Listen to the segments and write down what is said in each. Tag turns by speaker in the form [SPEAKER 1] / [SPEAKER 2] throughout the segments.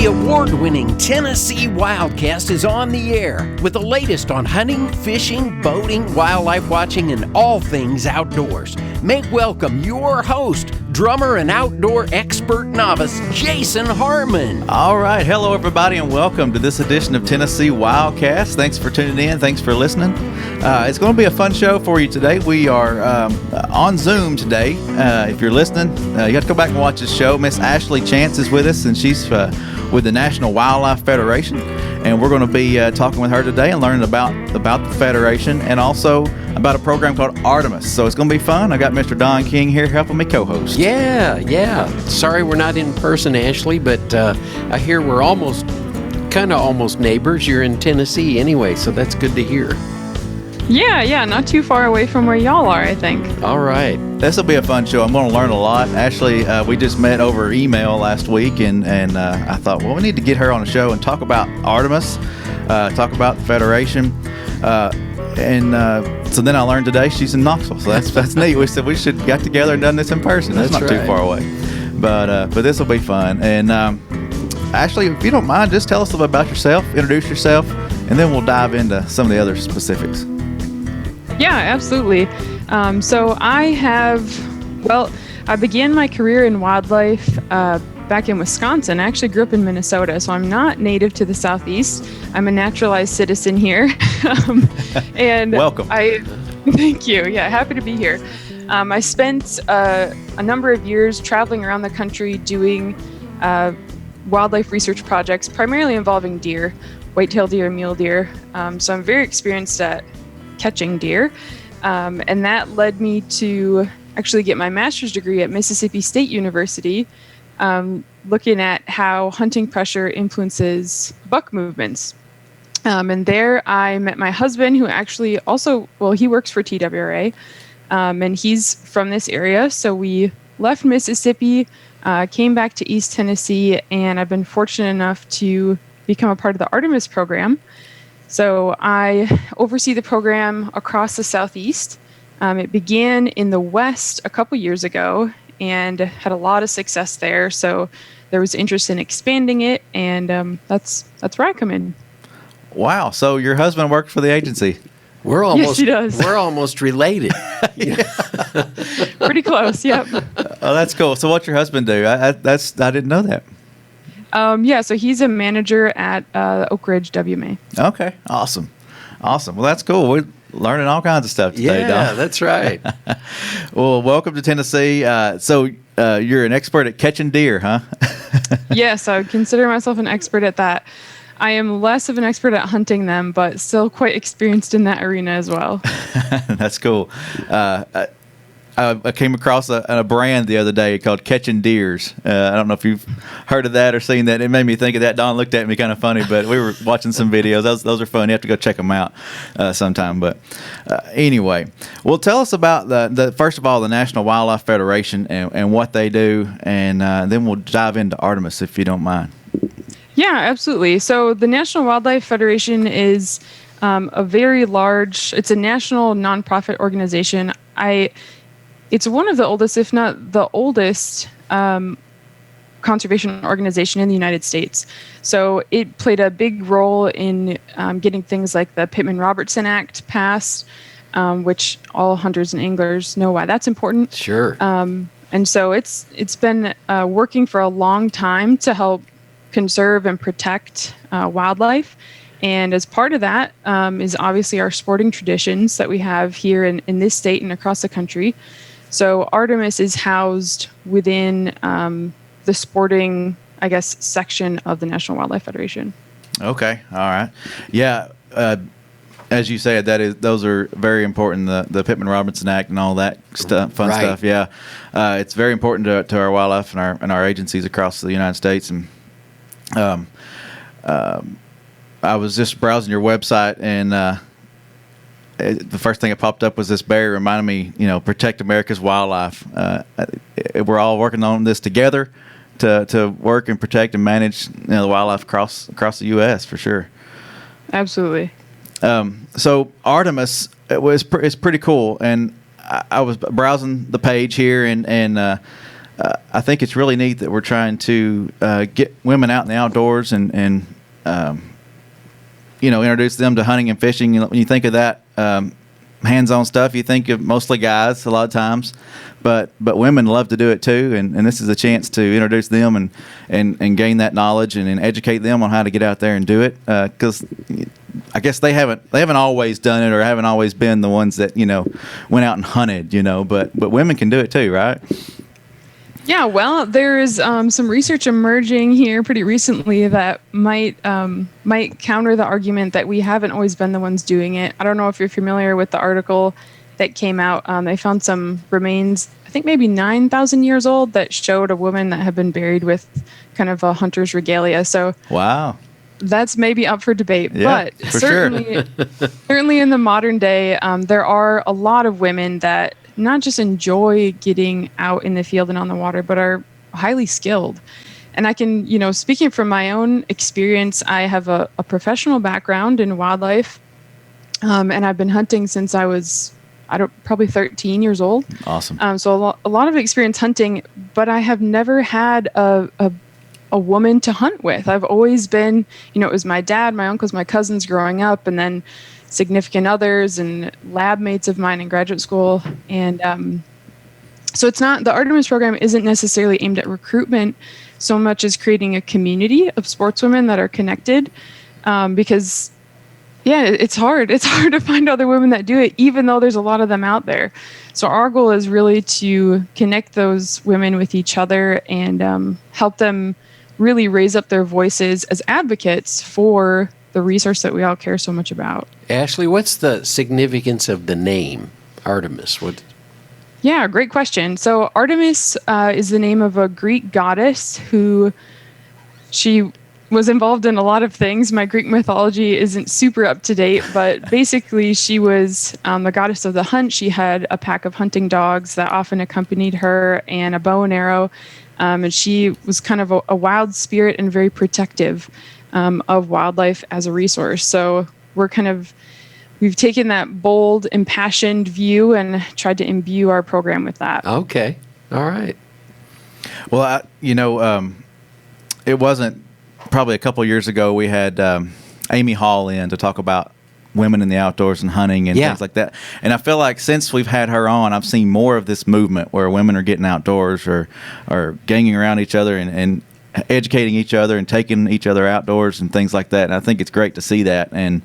[SPEAKER 1] The award-winning Tennessee Wildcast is on the air with the latest on hunting, fishing, boating, wildlife watching, and all things outdoors. Make welcome your host, drummer and outdoor expert novice, Jason Harmon.
[SPEAKER 2] All right. Hello, everybody, and welcome to this edition of Tennessee Wildcast. Thanks for tuning in. Thanks for listening. It's going to be a fun show for you today. We are on Zoom today. If you're listening, you have to go back and watch this show. Miss Ashley Chance is with us, and she's with the National Wildlife Federation. And we're going to be talking with her today and learning about the Federation and also about a program called Artemis. So it's going to be fun. I got Mr. Don King here helping me co-host.
[SPEAKER 1] Yeah. Sorry we're not in person, Ashley, but I hear we're almost neighbors. You're in Tennessee anyway, so that's good to hear.
[SPEAKER 3] Yeah, not too far away from where y'all are, I think.
[SPEAKER 1] All right.
[SPEAKER 2] This will be a fun show. I'm going to learn a lot. Ashley, we just met over email last week, and I thought, well, we need to get her on the show and talk about Artemis, talk about the Federation. So then I learned today she's in Knoxville, so that's neat. We said we should got together and done this in person. That's not too far away. But this will be fun. And Ashley, if you don't mind, just tell us a little bit about yourself, introduce yourself, and then we'll dive into some of the other specifics.
[SPEAKER 3] Yeah, absolutely. So I began my career in wildlife back in Wisconsin. I actually grew up in Minnesota, so I'm not native to the Southeast. I'm a naturalized citizen here. And
[SPEAKER 2] welcome.
[SPEAKER 3] Thank you. Yeah, happy to be here. I spent a number of years traveling around the country doing wildlife research projects, primarily involving deer, white-tailed deer, mule deer. So I'm very experienced at catching deer. And that led me to actually get my master's degree at Mississippi State University, looking at how hunting pressure influences buck movements. And there I met my husband, who actually he works for TWRA, and he's from this area. So we left Mississippi, came back to East Tennessee, and I've been fortunate enough to become a part of the Artemis program. So I oversee the program across the Southeast. It began in the West a couple years ago and had a lot of success there. So there was interest in expanding it, and that's where I come in.
[SPEAKER 2] Wow. So your husband worked for the agency.
[SPEAKER 3] Yes, he does.
[SPEAKER 1] We're almost related.
[SPEAKER 3] Pretty close, yep.
[SPEAKER 2] Oh, that's cool. So what's your husband do? I didn't know that.
[SPEAKER 3] So he's a manager at Oak Ridge WMA.
[SPEAKER 2] Okay, awesome. Well, that's cool. We're learning all kinds of stuff today,
[SPEAKER 1] Yeah,
[SPEAKER 2] Don.
[SPEAKER 1] that's right.
[SPEAKER 2] Well, welcome to Tennessee. So you're an expert at catching deer, huh?
[SPEAKER 3] Yes, I would consider myself an expert at that. I am less of an expert at hunting them, but still quite experienced in that arena as well.
[SPEAKER 2] That's cool. I came across a brand the other day called Catching Deers. I don't know if you've heard of that or seen that. It made me think of that. Don looked at me kind of funny, but we were watching some videos. Those are fun. You have to go check them out sometime. But anyway, well, tell us about the first of all, the National Wildlife Federation and what they do, and then we'll dive into Artemis if you don't mind.
[SPEAKER 3] Yeah, absolutely. So the National Wildlife Federation is it's a national nonprofit organization. It's one of the oldest, if not the oldest, conservation organization in the United States. So it played a big role in getting things like the Pittman-Robertson Act passed, which all hunters and anglers know why that's important.
[SPEAKER 1] Sure.
[SPEAKER 3] And so it's been working for a long time to help conserve and protect wildlife. And as part of that is obviously our sporting traditions that we have here in this state and across the country. So Artemis is housed within the sporting, section of the National Wildlife Federation.
[SPEAKER 2] Okay. All right. Yeah. As you said, those are very important. The Pittman-Robertson Act and all that stuff, fun stuff. Yeah. It's very important to our wildlife and our agencies across the United States. And I was just browsing your website, and the first thing that popped up was this barrier, reminding me, protect America's wildlife. We're all working on this together to work and protect and manage the wildlife across the U.S. for sure.
[SPEAKER 3] Absolutely.
[SPEAKER 2] So Artemis is pretty cool, and I was browsing the page here, and I think it's really neat that we're trying to get women out in the outdoors and introduce them to hunting and fishing. When you think of that hands-on stuff, you think of mostly guys a lot of times, but women love to do it too, and this is a chance to introduce them and gain that knowledge and educate them on how to get out there and do it, because I guess they haven't always done it, or haven't always been the ones that went out and hunted, but women can do it too, right?
[SPEAKER 3] Yeah, well, there is some research emerging here pretty recently that might counter the argument that we haven't always been the ones doing it. I don't know if you're familiar with the article that came out. They found some remains, I think maybe 9,000 years old, that showed a woman that had been buried with kind of a hunter's regalia. So
[SPEAKER 2] wow,
[SPEAKER 3] that's maybe up for debate.
[SPEAKER 2] Yeah,
[SPEAKER 3] but
[SPEAKER 2] for
[SPEAKER 3] certainly in the modern day, there are a lot of women that not just enjoy getting out in the field and on the water, but are highly skilled. And I can, speaking from my own experience, I have a professional background in wildlife, and I've been hunting since I was, probably 13 years old.
[SPEAKER 2] Awesome.
[SPEAKER 3] So a lot of experience hunting, but I have never had a woman to hunt with. I've always been, it was my dad, my uncles, my cousins growing up, and then significant others and lab mates of mine in graduate school. And so it's not, the Artemis program isn't necessarily aimed at recruitment so much as creating a community of sportswomen that are connected, because it's hard to find other women that do it, even though there's a lot of them out there. So our goal is really to connect those women with each other and help them really raise up their voices as advocates for the resource that we all care so much about.
[SPEAKER 1] Ashley, what's the significance of the name Artemis?
[SPEAKER 3] Yeah, great question. So Artemis is the name of a Greek goddess who she was involved in a lot of things. My Greek mythology isn't super up to date, but basically she was the goddess of the hunt. She had a pack of hunting dogs that often accompanied her and a bow and arrow. And she was kind of a wild spirit and very protective of wildlife as a resource. So we've taken that bold, impassioned view and tried to imbue our program with that.
[SPEAKER 1] Okay. All right.
[SPEAKER 2] Well, it wasn't probably a couple years ago we had Amy Hall in to talk about women in the outdoors and hunting and things like that. And I feel like since we've had her on, I've seen more of this movement where women are getting outdoors or ganging around each other and educating each other and taking each other outdoors and things like that. And I think it's great to see that. And,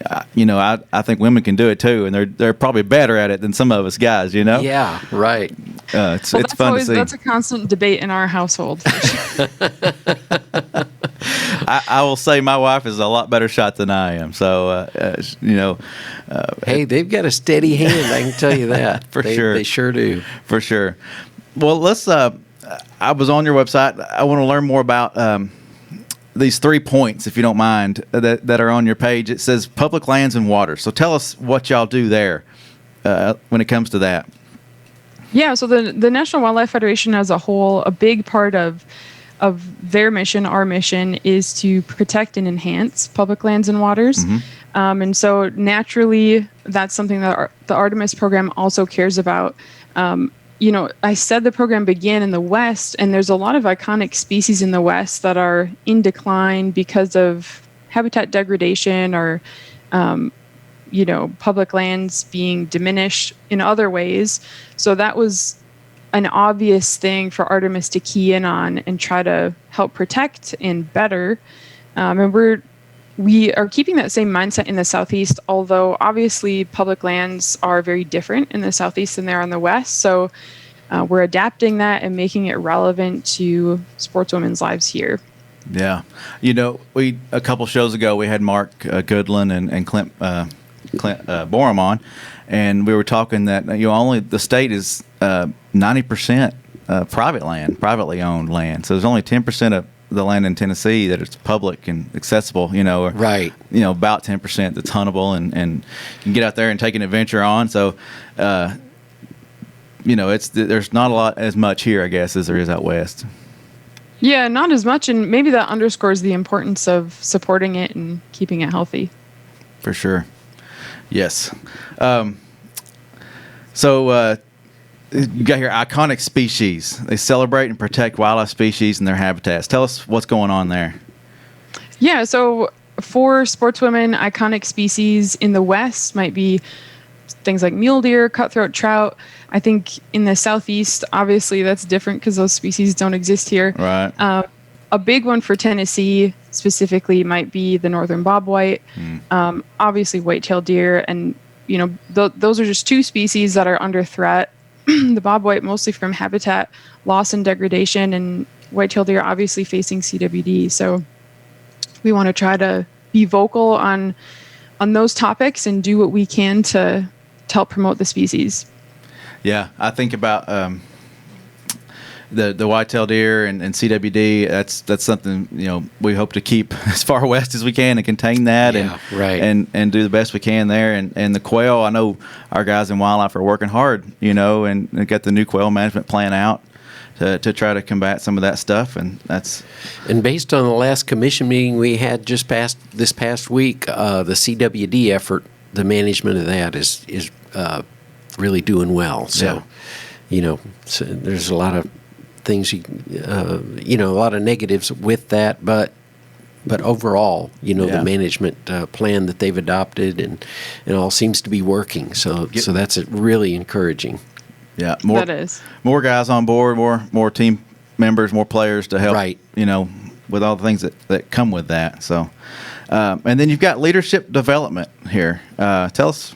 [SPEAKER 2] I think women can do it too. And they're probably better at it than some of us guys,
[SPEAKER 1] Yeah, right.
[SPEAKER 2] It's fun to see.
[SPEAKER 3] That's a constant debate in our household.
[SPEAKER 2] I will say my wife is a lot better shot than I am. So,
[SPEAKER 1] hey, they've got a steady hand. I can tell you that.
[SPEAKER 2] Sure.
[SPEAKER 1] They sure do.
[SPEAKER 2] For sure. Well, let's, I was on your website. I want to learn more about these 3 points, if you don't mind, that are on your page. It says public lands and waters. So tell us what y'all do there when it comes to that. Yeah,
[SPEAKER 3] so the National Wildlife Federation as a whole, a big part of their mission, our mission, is to protect and enhance public lands and waters. Mm-hmm. And so naturally, that's something that the Artemis program also cares about. I said the program began in the West, and there's a lot of iconic species in the West that are in decline because of habitat degradation or, public lands being diminished in other ways. So that was an obvious thing for Artemis to key in on and try to help protect and better. And we are keeping that same mindset in the Southeast, although obviously public lands are very different in the Southeast than they are in the West. So we're adapting that and making it relevant to sportswomen's lives here.
[SPEAKER 2] Yeah. A couple shows ago, we had Mark Goodland and Clint Borum on, and we were talking that only the state is 90% privately owned land. So there's only 10% of the land in Tennessee that is public and accessible,
[SPEAKER 1] right.
[SPEAKER 2] About 10% that's huntable and you can get out there and take an adventure on. So, there's not as much here, I guess, as there is out west.
[SPEAKER 3] Yeah, not as much. And maybe that underscores the importance of supporting it and keeping it healthy.
[SPEAKER 2] For sure. Yes. So you got here iconic species. They celebrate and protect wildlife species and their habitats. Tell us what's going on there.
[SPEAKER 3] Yeah, so for sportswomen, iconic species in the West might be things like mule deer, cutthroat trout. I think in the Southeast, obviously that's different because those species don't exist here.
[SPEAKER 2] Right.
[SPEAKER 3] A big one for Tennessee specifically might be the northern bobwhite, obviously white-tailed deer, and those are just two species that are under threat. The bobwhite mostly from habitat loss and degradation, and white-tailed deer obviously facing CWD. So we want to try to be vocal on those topics and do what we can to help promote the species.
[SPEAKER 2] Yeah, I think about the white-tailed deer and CWD. That's something we hope to keep as far west as we can and contain that, and do the best we can there. And the quail, I know our guys in wildlife are working hard, and they got the new quail management plan out to try to combat some of that stuff, and
[SPEAKER 1] based on the last commission meeting we had this past week, the CWD effort, the management of that is really doing well. So, so there's a lot of things, a lot of negatives with that, but overall, the management plan that they've adopted and all seems to be working. So that's really encouraging.
[SPEAKER 2] Yeah, more guys on board, more team members, more players to help. Right. With all the things that come with that. So, and then you've got leadership development here. Tell us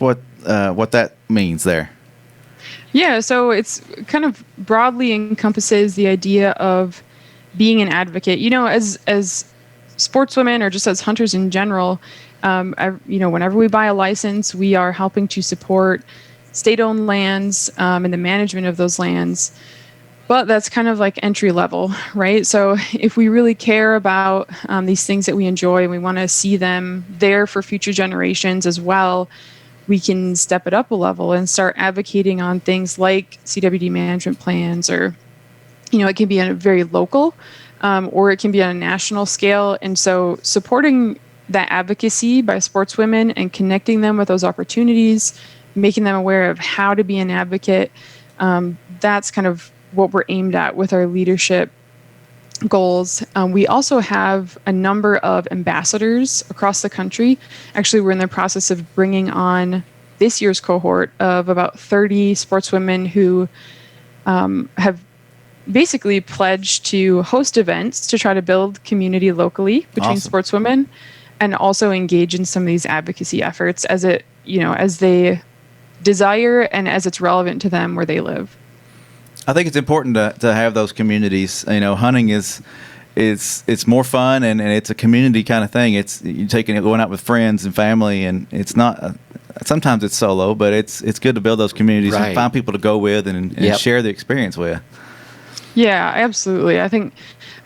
[SPEAKER 2] what that means there.
[SPEAKER 3] Yeah, so it's kind of broadly encompasses the idea of being an advocate. As sportswomen or just as hunters in general, whenever we buy a license, we are helping to support state-owned lands and the management of those lands. But that's kind of like entry level, right? So if we really care about these things that we enjoy and we want to see them there for future generations as well, we can step it up a level and start advocating on things like CWD management plans, or, it can be on a very local or it can be on a national scale. And so supporting that advocacy by sportswomen and connecting them with those opportunities, making them aware of how to be an advocate, that's kind of what we're aimed at with our leadership goals. We also have a number of ambassadors across the country. Actually, we're in the process of bringing on this year's cohort of about 30 sportswomen who have basically pledged to host events to try to build community locally between sportswomen, and also engage in some of these advocacy efforts as they desire and as it's relevant to them where they live.
[SPEAKER 2] I think it's important to have those communities. Hunting it's more fun and it's a community kind of thing. It's you going out with friends and family, and it's not. Sometimes it's solo, but it's good to build those communities and find people to go with and share the experience with.
[SPEAKER 3] Yeah, absolutely. I think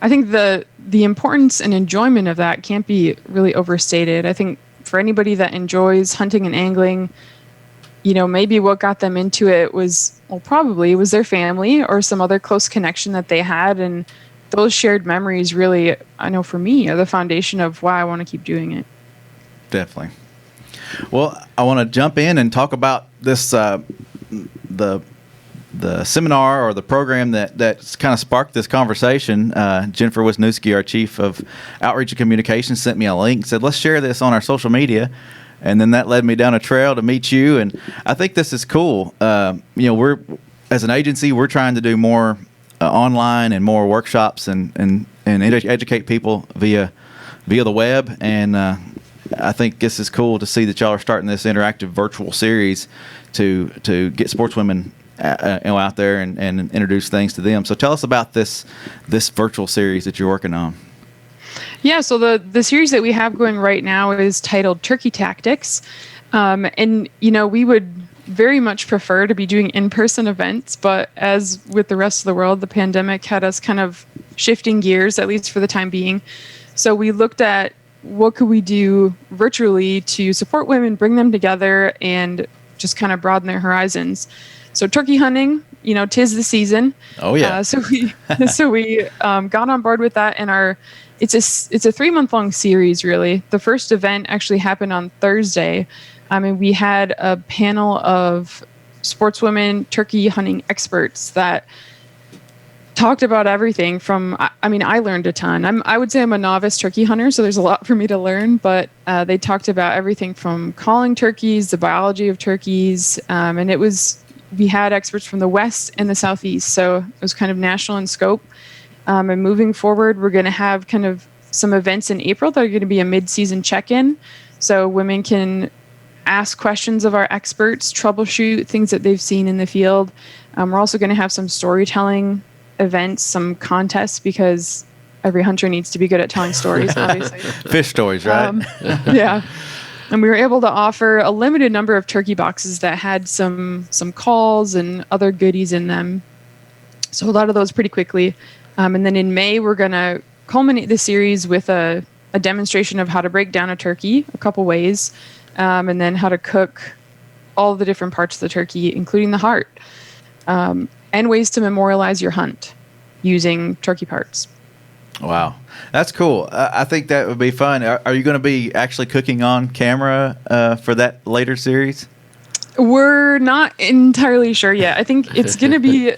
[SPEAKER 3] the importance and enjoyment of that can't be really overstated. I think for anybody that enjoys hunting and angling, maybe what got them into it was their family or some other close connection that they had. And those shared memories really, I know for me, are the foundation of why I want to keep doing it.
[SPEAKER 2] Definitely. Well, I want to jump in and talk about this, the seminar or the program that's kind of sparked this conversation. Jennifer Wisniewski, our Chief of Outreach and Communications, sent me a link, said, let's share this on our social media. And then that led me down a trail to meet you. And I think this is cool. We're, as an agency, we're trying to do more online and more workshops and educate people via the web. And I think this is cool to see that y'all are starting this interactive virtual series to get sportswomen out there and introduce things to them. So tell us about this virtual series that you're working on.
[SPEAKER 3] Yeah, so the series that we have going right now is titled Turkey Tactics. And, we would very much prefer to be doing in-person events, but as with the rest of the world, the pandemic had us kind of shifting gears, at least for the time being. So we looked at what could we do virtually to support women, bring them together, and just kind of broaden their horizons. So turkey hunting, 'tis the season.
[SPEAKER 2] Oh yeah.
[SPEAKER 3] So we got on board with that, and it's a 3-month long series, really. The first event actually happened on Thursday. We had a panel of Sportswomen turkey hunting experts that talked about everything from, I mean, I learned a ton. I would say I'm a novice turkey hunter, so there's a lot for me to learn, but they talked about everything from calling turkeys, the biology of turkeys, and we had experts from the West and the Southeast, so it was kind of national in scope. And moving forward, we're going to have kind of some events in April that are going to be a mid-season check-in, so women can ask questions of our experts, troubleshoot things that they've seen in the field. We're also going to have some storytelling events, some contests, because every hunter needs to be good at telling stories, obviously.
[SPEAKER 2] Fish stories, right?
[SPEAKER 3] Yeah. And we were able to offer a limited number of turkey boxes that had some calls and other goodies in them. So a lot of those pretty quickly. And then in May, we're going to culminate the series with a demonstration of how to break down a turkey, a couple ways, and then how to cook all the different parts of the turkey, including the heart. And ways to memorialize your hunt using turkey parts.
[SPEAKER 2] Wow. That's cool. I think that would be fun. Are you going to be actually cooking on camera for that later series?
[SPEAKER 3] We're not entirely sure yet. I think it's going to be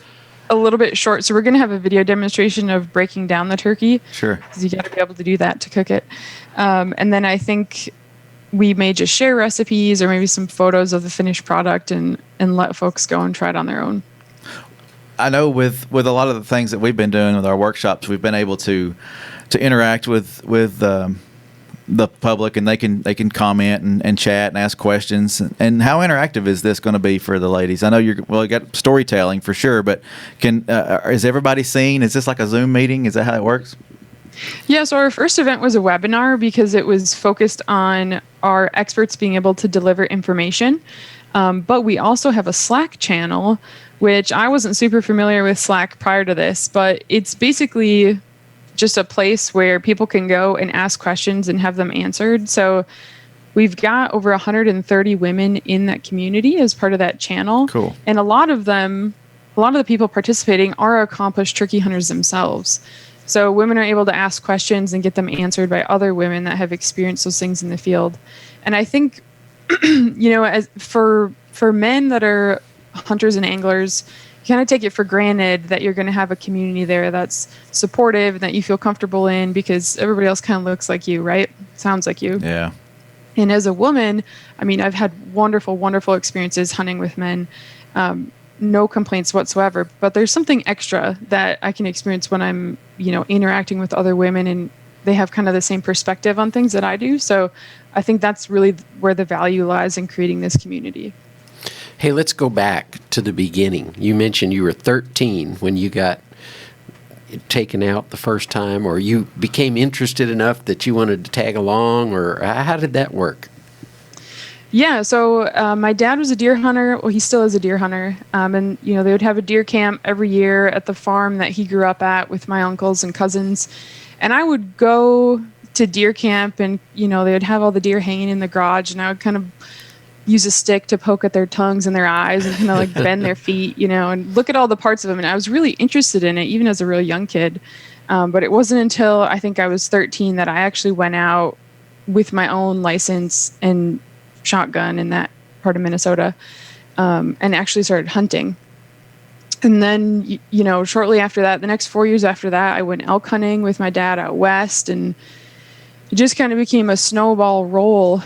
[SPEAKER 3] a little bit short. So we're going to have a video demonstration of breaking down the turkey.
[SPEAKER 2] Sure.
[SPEAKER 3] Because you got to be able to do that to cook it. And then I think we may just share recipes or maybe some photos of the finished product and let folks go and try it on their own.
[SPEAKER 2] I know with a lot of the things that we've been doing with our workshops, we've been able to interact with the public, and they can comment and chat and ask questions. And how interactive is this going to be for the ladies? I know you got storytelling for sure, but is everybody seen? Is this like a Zoom meeting? Is that how it works?
[SPEAKER 3] Yeah, so our first event was a webinar because it was focused on our experts being able to deliver information. But we also have a Slack channel, which I wasn't super familiar with Slack prior to this, but it's basically just a place where people can go and ask questions and have them answered. So we've got over 130 women in that community as part of that channel.
[SPEAKER 2] Cool.
[SPEAKER 3] And a lot of the people participating are accomplished turkey hunters themselves. So women are able to ask questions and get them answered by other women that have experienced those things in the field. And I think, as for men that are hunters and anglers, you kind of take it for granted that you're going to have a community there that's supportive and that you feel comfortable in because everybody else kind of looks like you, right? Sounds like you.
[SPEAKER 2] Yeah.
[SPEAKER 3] And as a woman, I mean, I've had wonderful, wonderful experiences hunting with men. No complaints whatsoever, but there's something extra that I can experience when I'm, interacting with other women and they have kind of the same perspective on things that I do. So I think that's really where the value lies in creating this community.
[SPEAKER 1] Hey, let's go back to the beginning. You mentioned you were 13 when you got taken out the first time, or you became interested enough that you wanted to tag along, or how did that work?
[SPEAKER 3] Yeah, so my dad was a deer hunter. Well, he still is a deer hunter. And, they would have a deer camp every year at the farm that he grew up at with my uncles and cousins. And I would go to deer camp and, they would have all the deer hanging in the garage, and I would kind of use a stick to poke at their tongues and their eyes and kind of like bend their feet, and look at all the parts of them. And I was really interested in it, even as a real young kid. But it wasn't until I think I was 13 that I actually went out with my own license and shotgun in that part of Minnesota, and actually started hunting. And then, shortly after that, the next 4 years after that, I went elk hunting with my dad out west, and it just kind of became a snowball roll.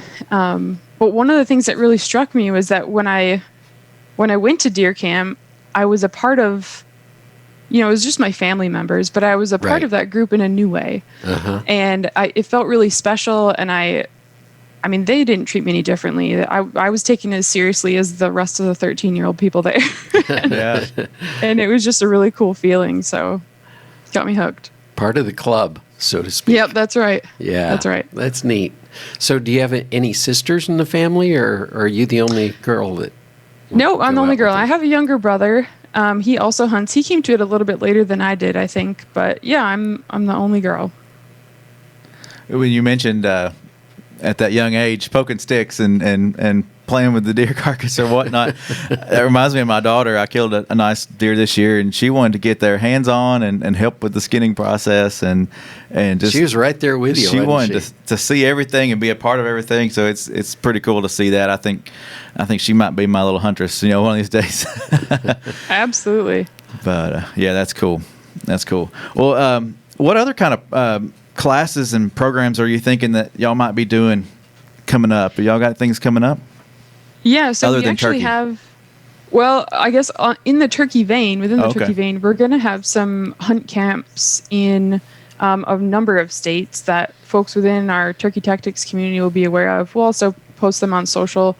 [SPEAKER 3] But one of the things that really struck me was that when I went to deer camp, I was a part of, it was just my family members, but I was a part of that group in a new way. Uh-huh. And it felt really special. And I mean, they didn't treat me any differently. I was taken as seriously as the rest of the 13-year-old people there.
[SPEAKER 2] Yeah.
[SPEAKER 3] And it was just a really cool feeling. So it got me hooked.
[SPEAKER 1] Part of the club, so to speak.
[SPEAKER 3] Yep, that's right.
[SPEAKER 1] Yeah.
[SPEAKER 3] That's right.
[SPEAKER 1] That's neat. So do you have any sisters in the family, or are you the only girl that...
[SPEAKER 3] No, I'm the only girl. I have a younger brother. He also hunts. He came to it a little bit later than I did, I think. But yeah, I'm the only girl.
[SPEAKER 2] When you mentioned at that young age poking sticks and playing with the deer carcass or whatnot. That reminds me of my daughter. I killed a nice deer this year, and she wanted to get their hands on and help with the skinning process, and just,
[SPEAKER 1] she was right there with you.
[SPEAKER 2] She wanted to see everything and be a part of everything. So it's pretty cool to see that. I think she might be my little huntress, one of these days.
[SPEAKER 3] Absolutely.
[SPEAKER 2] But yeah, that's cool. That's cool. Well, what other kind of classes and programs are you thinking that y'all might be doing coming up? Y'all got things coming up?
[SPEAKER 3] Yeah, so
[SPEAKER 2] other
[SPEAKER 3] we
[SPEAKER 2] than
[SPEAKER 3] actually
[SPEAKER 2] turkey?
[SPEAKER 3] have, well, I guess in the turkey vein, within the turkey vein, we're going to have some hunt camps in a number of states that folks within our Turkey Tactics community will be aware of. We'll also post them on social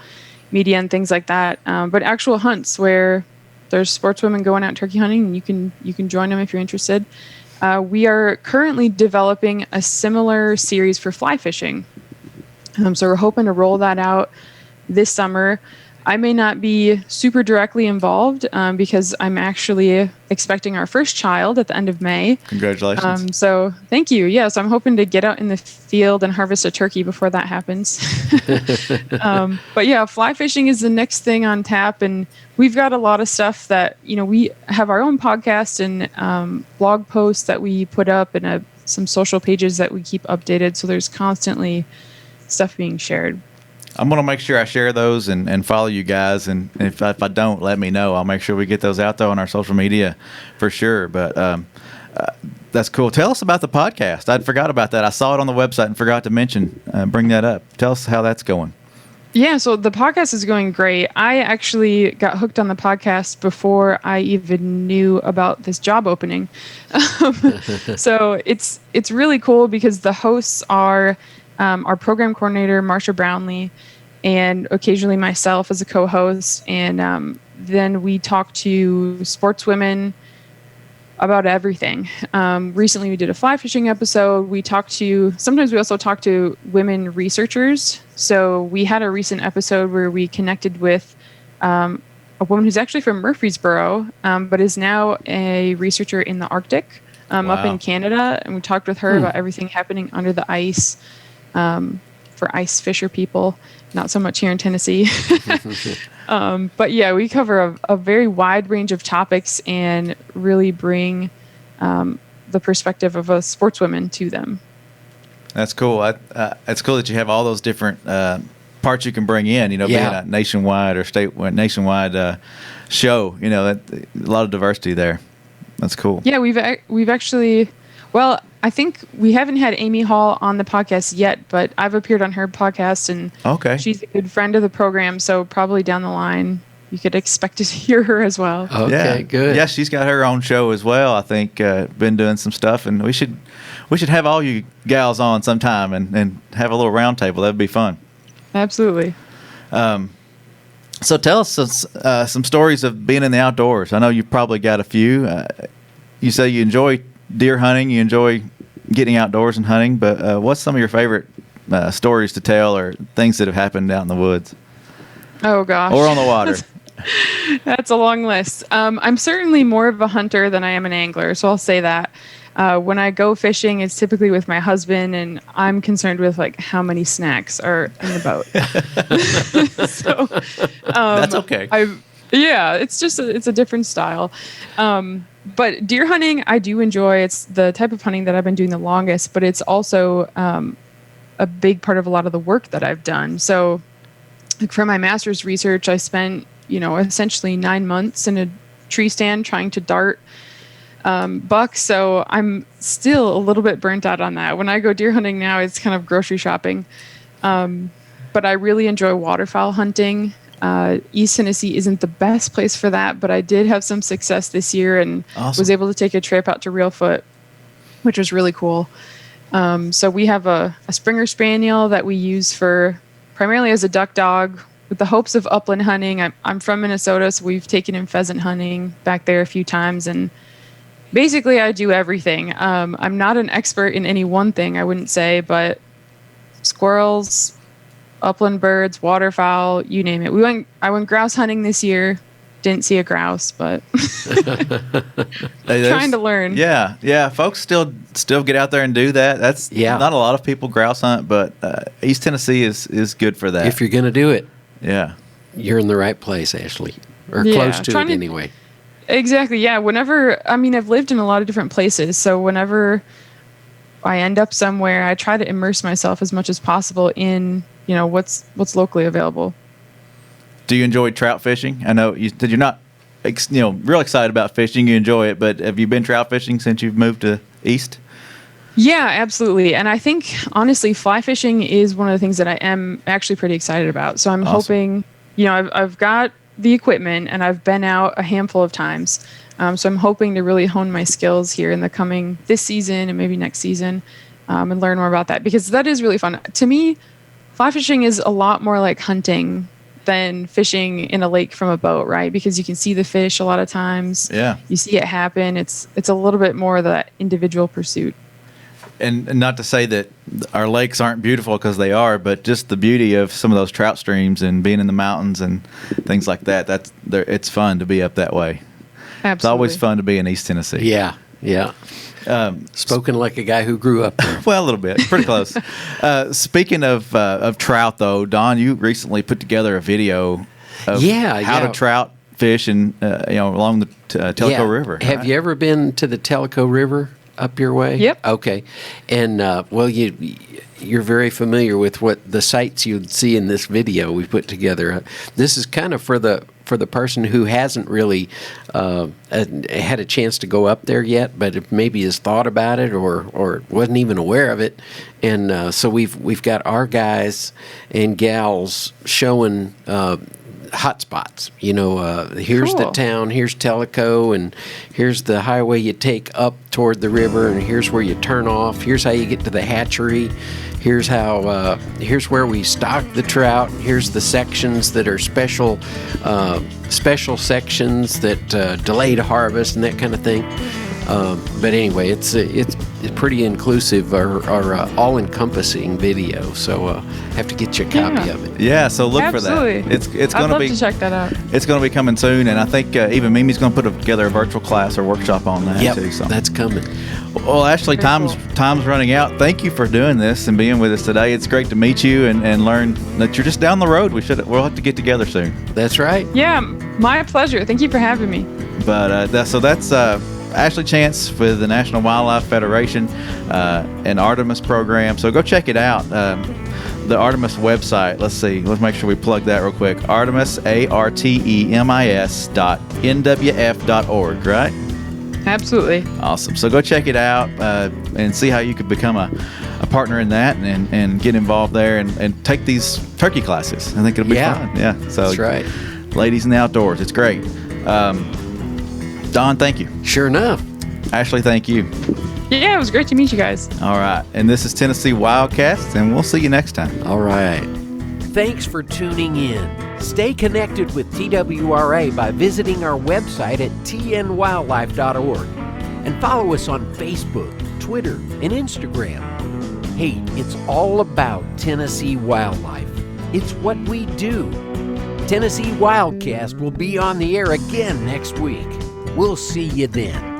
[SPEAKER 3] media and things like that. But actual hunts where there's sportswomen going out turkey hunting, and you can join them if you're interested. We are currently developing a similar series for fly fishing. So we're hoping to roll that out this summer. I may not be super directly involved because I'm actually expecting our first child at the end of May.
[SPEAKER 2] Congratulations.
[SPEAKER 3] So thank you. Yes, I'm hoping to get out in the field and harvest a turkey before that happens. But yeah, fly fishing is the next thing on tap. And we've got a lot of stuff that, we have our own podcast and blog posts that we put up, and some social pages that we keep updated. So there's constantly stuff being shared.
[SPEAKER 2] I'm going to make sure I share those and follow you guys. And if I don't, let me know. I'll make sure we get those out there on our social media for sure. But that's cool. Tell us about the podcast. I forgot about that. I saw it on the website and forgot to bring that up. Tell us how that's going.
[SPEAKER 3] Yeah, so the podcast is going great. I actually got hooked on the podcast before I even knew about this job opening. So it's really cool because the hosts are our program coordinator, Marsha Brownlee, and occasionally myself as a co-host. And then we talk to sportswomen about everything. Recently we did a fly fishing episode. Sometimes we also talk to women researchers. So we had a recent episode where we connected with a woman who's actually from Murfreesboro, but is now a researcher in the Arctic up in Canada. And we talked with her about everything happening under the ice. For ice fisher people, not so much here in Tennessee. But yeah, we cover a very wide range of topics and really bring the perspective of us sportswomen to them.
[SPEAKER 2] That's cool. It's cool that you have all those different parts you can bring in, being a nationwide or nationwide show, a lot of diversity there. That's cool.
[SPEAKER 3] Yeah, we've actually, well, I think we haven't had Amy Hall on the podcast yet, but I've appeared on her podcast, and she's a good friend of the program, so probably down the line you could expect to hear her as well.
[SPEAKER 1] Okay, good.
[SPEAKER 2] Yeah, she's got her own show as well. I think been doing some stuff, and we should have all you gals on sometime and have a little round table. That'd be fun.
[SPEAKER 3] Absolutely.
[SPEAKER 2] So tell us some stories of being in the outdoors. I know you've probably got a few. You say you enjoy deer hunting, you enjoy getting outdoors and hunting, but what's some of your favorite stories to tell or things that have happened out in the woods?
[SPEAKER 3] Oh, gosh.
[SPEAKER 2] Or on the water?
[SPEAKER 3] That's a long list. I'm certainly more of a hunter than I am an angler, so I'll say that. When I go fishing, it's typically with my husband, and I'm concerned with how many snacks are in the boat. So,
[SPEAKER 2] that's okay.
[SPEAKER 3] It's a different style. But deer hunting, I do enjoy. It's the type of hunting that I've been doing the longest, but it's also a big part of a lot of the work that I've done. So for my master's research, I spent, essentially 9 months in a tree stand trying to dart bucks. So I'm still a little bit burnt out on that. When I go deer hunting now, it's kind of grocery shopping. But I really enjoy waterfowl hunting. East Tennessee isn't the best place for that, but I did have some success this year and was able to take a trip out to Reelfoot, which was really cool. So we have a Springer Spaniel that we use primarily as a duck dog with the hopes of upland hunting. I'm from Minnesota, so we've taken him pheasant hunting back there a few times, and basically I do everything. I'm not an expert in any one thing, I wouldn't say, but squirrels, upland birds, waterfowl, you name it. I went grouse hunting this year. Didn't see a grouse, but trying to learn.
[SPEAKER 2] Yeah. Folks still get out there and do that. That's not a lot of people grouse hunt, but East Tennessee is good for that.
[SPEAKER 1] If you're going to do it.
[SPEAKER 2] Yeah.
[SPEAKER 1] You're in the right place, Ashley, or
[SPEAKER 3] Yeah,
[SPEAKER 1] close to
[SPEAKER 3] trying
[SPEAKER 1] it
[SPEAKER 3] to-
[SPEAKER 1] anyway.
[SPEAKER 3] Exactly. Yeah. I've lived in a lot of different places. So whenever I end up somewhere, I try to immerse myself as much as possible in, what's locally available.
[SPEAKER 2] Do you enjoy trout fishing? I know you said you're not, real excited about fishing. You enjoy it, but have you been trout fishing since you've moved to East?
[SPEAKER 3] Yeah, absolutely. And I think, honestly, fly fishing is one of the things that I am actually pretty excited about. So I'm
[SPEAKER 2] Awesome.
[SPEAKER 3] hoping, I've got the equipment and I've been out a handful of times. So I'm hoping to really hone my skills here in this season and maybe next season, and learn more about that, because that is really fun. To me, fly fishing is a lot more like hunting than fishing in a lake from a boat, right? Because you can see the fish a lot of times.
[SPEAKER 2] Yeah.
[SPEAKER 3] You see it happen. It's a little bit more of that individual pursuit.
[SPEAKER 2] And not to say that our lakes aren't beautiful, because they are, but just the beauty of some of those trout streams and being in the mountains and things like that, it's fun to be up that way.
[SPEAKER 3] Absolutely.
[SPEAKER 2] It's always fun to be in East Tennessee.
[SPEAKER 1] Yeah. Spoken like a guy who grew up there.
[SPEAKER 2] Well, a little bit. Pretty close. Speaking of trout, though, Don, you recently put together a video of how to trout fish and along the Tellico River.
[SPEAKER 1] Have
[SPEAKER 2] right?
[SPEAKER 1] you ever been to the Tellico River up your way?
[SPEAKER 3] Yep.
[SPEAKER 1] Okay. And, you're very familiar with what the sights you'd see in this video we put together. This is kind of for the person who hasn't really had a chance to go up there yet, but maybe has thought about it or wasn't even aware of it. And so we've got our guys and gals showing hot spots. Here's the
[SPEAKER 3] Cool.
[SPEAKER 1] town, here's Tellico, and here's the highway you take up toward the river, and here's where you turn off. Here's how you get to the hatchery. Here's where we stock the trout. Here's the sections that are special sections that delayed harvest and that kind of thing. But anyway, it's pretty inclusive or all-encompassing video. So have to get you a copy of it.
[SPEAKER 2] Yeah, so look
[SPEAKER 3] Absolutely.
[SPEAKER 2] for that. It's
[SPEAKER 3] I'd
[SPEAKER 2] going to
[SPEAKER 3] love
[SPEAKER 2] be
[SPEAKER 3] to check that out.
[SPEAKER 2] It's going to be coming soon, and I think even Mimi's going to put together a virtual class or workshop on that
[SPEAKER 1] Yep,
[SPEAKER 2] too. So.
[SPEAKER 1] that's coming.
[SPEAKER 2] Well, Ashley,
[SPEAKER 3] Very
[SPEAKER 2] time's running out. Thank you for doing this and being with us today. It's great to meet you and learn that you're just down the road. We'll have to get together soon.
[SPEAKER 1] That's right.
[SPEAKER 3] Yeah, my pleasure. Thank you for having me.
[SPEAKER 2] But that's Ashley Chance with the National Wildlife Federation and Artemis program. So go check it out. The Artemis website. Let's make sure we plug that real quick. Artemis, ARTEMIS.NWF.org, right?
[SPEAKER 3] Absolutely.
[SPEAKER 2] Awesome. So go check it out and see how you could become a partner in that and get involved there and take these turkey classes. I think it'll be fun. Yeah. So
[SPEAKER 1] That's right.
[SPEAKER 2] Ladies in the outdoors. It's great. Don, thank you.
[SPEAKER 1] Sure enough.
[SPEAKER 2] Ashley, thank you.
[SPEAKER 3] Yeah, it was great to meet you guys.
[SPEAKER 2] All right. And this is Tennessee Wildcast, and we'll see you next time.
[SPEAKER 1] All right. Thanks for tuning in. Stay connected with TWRA by visiting our website at tnwildlife.org and follow us on Facebook, Twitter, and Instagram. Hey, it's all about Tennessee wildlife. It's what we do. Tennessee Wildcast will be on the air again next week. We'll see you then.